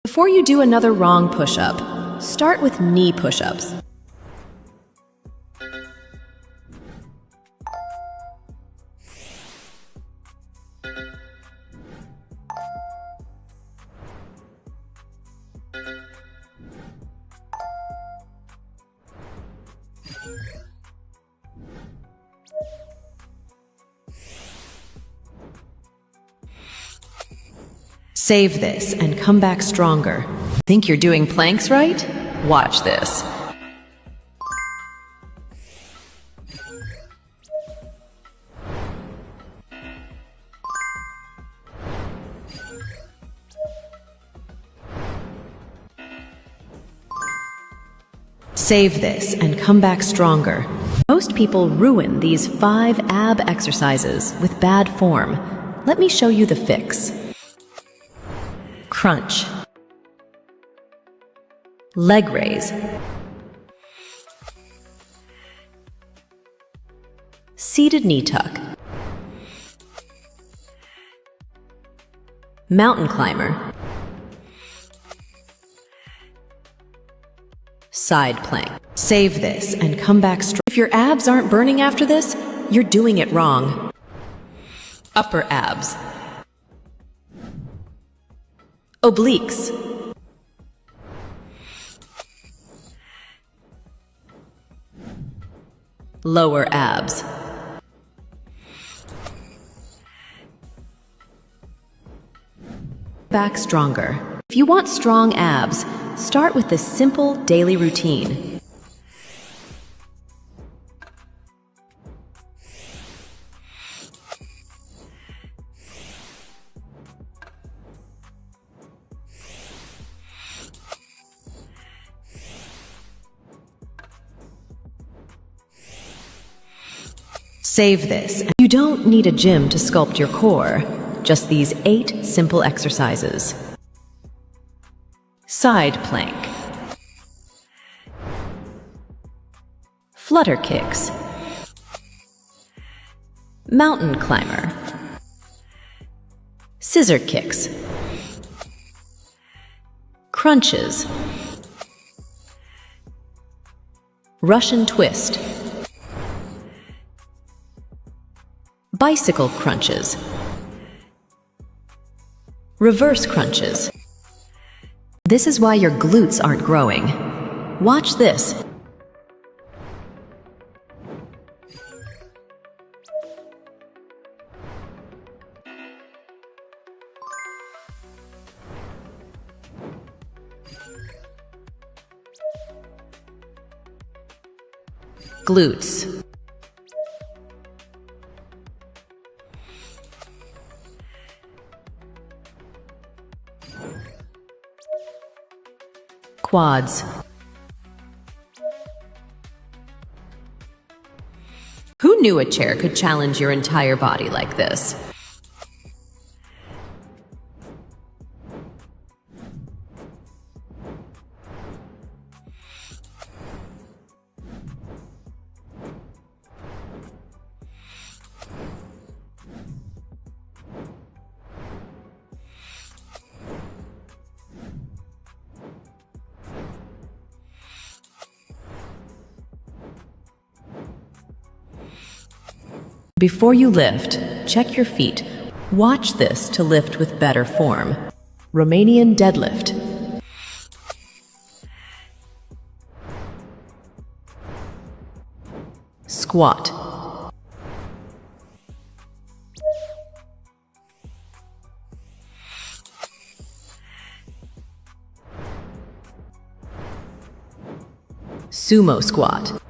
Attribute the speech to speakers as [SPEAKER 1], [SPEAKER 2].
[SPEAKER 1] Before you do another wrong push-up, start with knee push-ups. Save this and come back stronger. Think you're doing planks right? Watch this. Save this and come back stronger. Most people ruin these 5 ab exercises with bad form. Let me show you the fix. Crunch, leg raise, seated knee tuck, mountain climber, side plank. Save this and come back strong. If your abs aren't burning after this, you're doing it wrong. Upper abs, obliques, lower abs, back stronger. If you want strong abs, start with this simple daily routine. Save this. You don't need a gym to sculpt your core, just these 8 simple exercises. Side plank, flutter kicks, mountain climber, scissor kicks, crunches, Russian twist, bicycle crunches, reverse crunches. This is why your glutes aren't growing. Watch this. Glutes, quads. Who knew a chair could challenge your entire body like this? Before you lift, check your feet. Watch this to lift with better form. Romanian deadlift. Squat. Sumo squat.